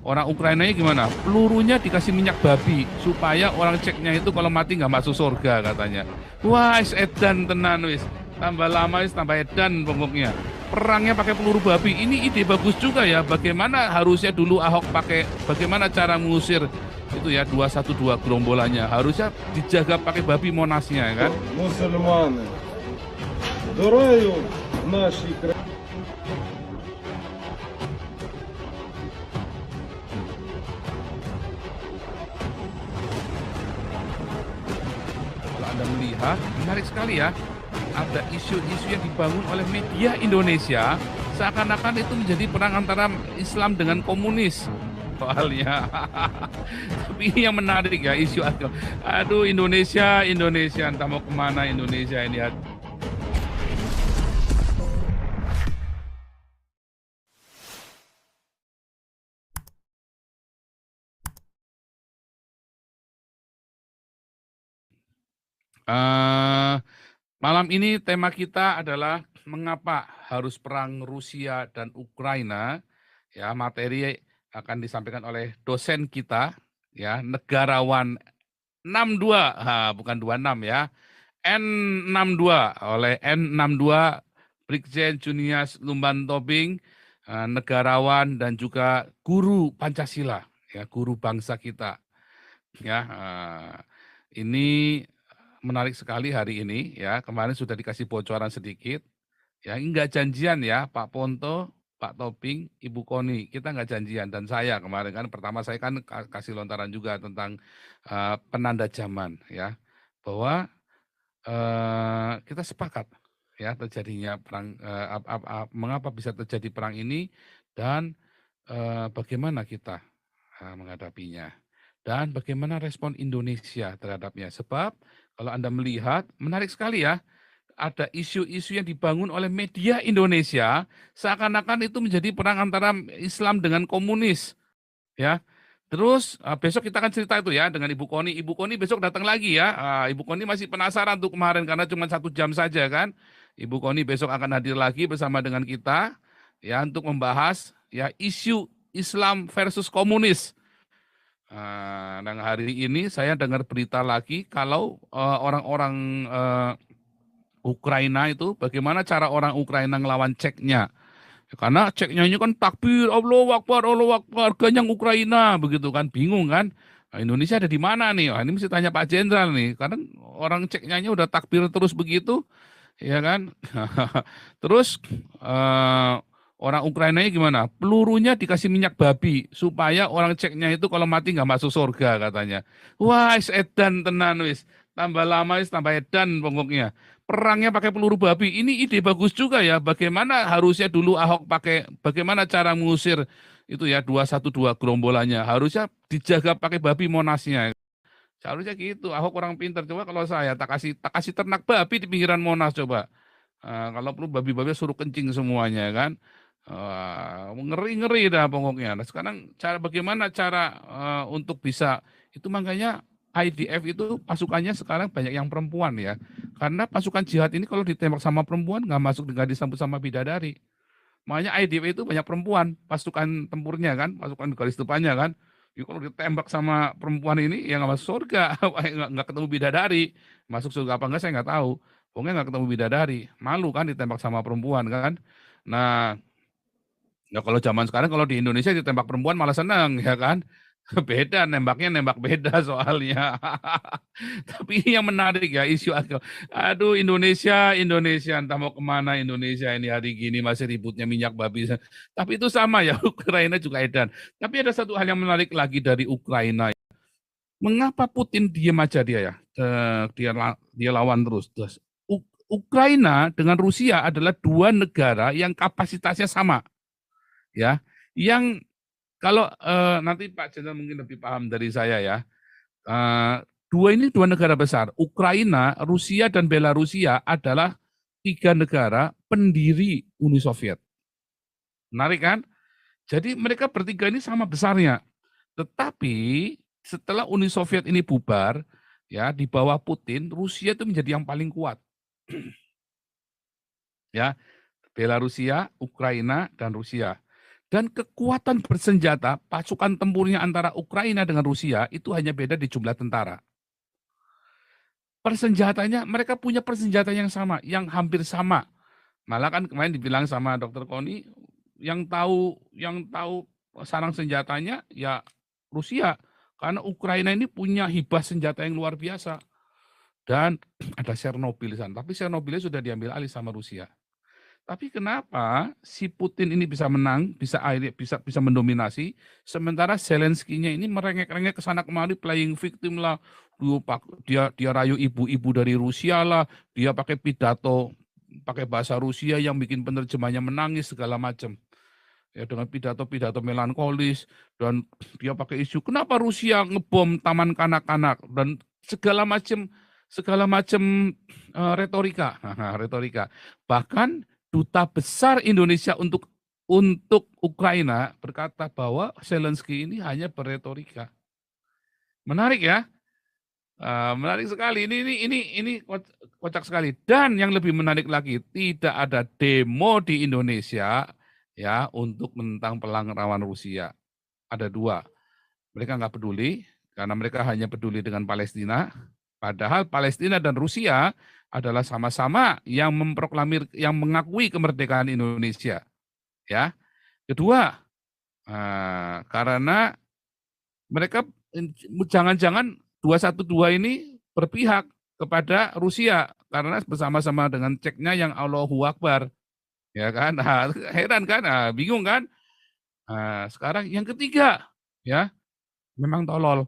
Orang Ukrainanya gimana? Pelurunya dikasih minyak babi supaya orang Ceknya itu kalau mati nggak masuk surga katanya. Wah, edan tenan wis. Tambah lama wis tambah edan pokoknya. Perangnya pakai peluru babi. Ini ide bagus juga ya. Bagaimana harusnya dulu Ahok pakai bagaimana cara mengusir itu ya 212 gerombolannya. Harusnya dijaga pakai babi Monasnya kan. Мусульмани, здоров'ю нашій країні. Kalau Anda melihat, menarik sekali ya, ada isu-isu yang dibangun oleh media Indonesia, seakan-akan itu menjadi perang antara Islam dengan komunis. Soalnya, tapi ini yang menarik ya, isu agama. Aduh, Indonesia, Indonesia, entah mau kemana Indonesia ini. Eh, Malam ini tema kita adalah mengapa harus perang Rusia dan Ukraina. Ya, materi akan disampaikan oleh dosen kita, ya, negarawan 62, bukan 26 ya. N62 oleh N62 Brigjen Junias Lumban Tobing, negarawan dan juga guru Pancasila, ya, guru bangsa kita. Ya, ini menarik sekali hari ini ya. Kemarin sudah dikasih bocoran sedikit. Ya, enggak janjian ya, Pak Ponto, Pak Tobing, Ibu Koni. Kita enggak janjian dan saya kemarin kan pertama saya kan kasih lontaran juga tentang penanda zaman ya. Bahwa kita sepakat ya terjadinya perang mengapa bisa terjadi perang ini dan bagaimana kita menghadapinya. Dan bagaimana respon Indonesia terhadapnya. Sebab kalau Anda melihat, menarik sekali ya, ada isu-isu yang dibangun oleh media Indonesia, seakan-akan itu menjadi perang antara Islam dengan komunis. Ya, terus besok kita akan cerita itu ya dengan Ibu Koni. Ibu Koni besok datang lagi ya. Ibu Koni masih penasaran tuh kemarin karena cuma 1 jam saja kan. Ibu Koni besok akan hadir lagi bersama dengan kita ya untuk membahas ya isu Islam versus komunis. Dan hari ini saya dengar berita lagi kalau orang-orang Ukraina itu bagaimana cara orang Ukraina ngelawan Ceknya. Karena Ceknya ini kan takbir, Allah Akbar, ganyang Ukraina, begitu kan, bingung kan. Nah, Indonesia ada di mana nih? Ini mesti tanya Pak Jenderal nih, karena orang Ceknya udah takbir terus begitu, ya kan. Terus eh, orang Ukrainanya gimana? Pelurunya dikasih minyak babi supaya orang Ceknya itu kalau mati nggak masuk surga katanya. Wah, edan tenan wis. Tambah lama wis tambah edan pokoknya. Perangnya pakai peluru babi. Ini ide bagus juga ya. Bagaimana harusnya dulu Ahok pakai bagaimana cara mengusir itu ya 212 gerombolannya. Harusnya dijaga pakai babi Monasnya. Seharusnya gitu. Ahok orang pintar. Coba kalau saya tak kasih ternak babi di pinggiran Monas coba. Kalau perlu babi-babi suruh kencing semuanya kan. Ngeri-ngeri dah pokoknya. Nah, sekarang bagaimana cara untuk bisa itu makanya IDF itu pasukannya sekarang banyak yang perempuan ya. Karena pasukan jihad ini kalau ditembak sama perempuan nggak masuk nggak disambut sama bidadari. Makanya IDF itu banyak perempuan, pasukan tempurnya kan, pasukan garis depannya kan. Ya, kalau ditembak sama perempuan ini ya nggak masuk surga, nggak ketemu bidadari. Masuk surga apa enggak saya nggak tahu. Pokoknya nggak ketemu bidadari. Malu kan ditembak sama perempuan kan. Nah, ya kalau zaman sekarang kalau di Indonesia ditembak perempuan malah seneng ya kan. Beda nembaknya nembak beda soalnya. Tapi yang menarik ya isu agama. Aduh Indonesia, Indonesia entah mau kemana Indonesia ini hari gini masih ributnya minyak babi. Tapi itu sama ya Ukraina juga edan. Tapi ada satu hal yang menarik lagi dari Ukraina. Mengapa Putin diam aja dia ya? Dia lawan terus. Ukraina dengan Rusia adalah dua negara yang kapasitasnya sama ya. Yang kalau nanti Pak Jenderal mungkin lebih paham dari saya ya. Dua negara besar, Ukraina, Rusia dan Belarusia adalah 3 negara pendiri Uni Soviet. Menarik kan? Jadi mereka bertiga ini sama besarnya. Tetapi setelah Uni Soviet ini bubar, ya di bawah Putin, Rusia itu menjadi yang paling kuat. Ya, Belarusia, Ukraina dan Rusia. Dan kekuatan bersenjata pasukan tempurnya antara Ukraina dengan Rusia itu hanya beda di jumlah tentara. Persenjatanya, mereka punya persenjata yang sama, yang hampir sama. Malah kan kemarin dibilang sama Dr. Koni, yang tahu sarang senjatanya ya Rusia, karena Ukraina ini punya hibah senjata yang luar biasa. Dan ada Chernobyl di sana, tapi Chernobylnya sudah diambil alih sama Rusia. Tapi kenapa si Putin ini bisa menang, bisa mendominasi, sementara Zelensky-nya ini merengek-rengek ke sana kemari, playing victim lah, dia rayu ibu-ibu dari Rusia lah, dia pakai pidato, pakai bahasa Rusia yang bikin penerjemahnya menangis segala macam. Ya, dengan pidato-pidato melankolis, dan dia pakai isu kenapa Rusia ngebom taman kanak-kanak dan segala macam retorika. Retorika. Bahkan duta besar Indonesia untuk Ukraina berkata bahwa Zelensky ini hanya berretorika. Menarik ya, menarik sekali. Ini kocak sekali. Dan yang lebih menarik lagi, tidak ada demo di Indonesia ya untuk menentang perlawanan Rusia. Ada dua. Mereka nggak peduli karena mereka hanya peduli dengan Palestina. Padahal Palestina dan Rusia adalah sama-sama yang mengakui kemerdekaan Indonesia. Ya, kedua, karena mereka jangan-jangan 212 ini berpihak kepada Rusia karena bersama-sama dengan ceknya yang Allahu Akbar, ya kan? Nah, heran kan? Nah, bingung kan? Nah, sekarang yang ketiga, ya memang tolol.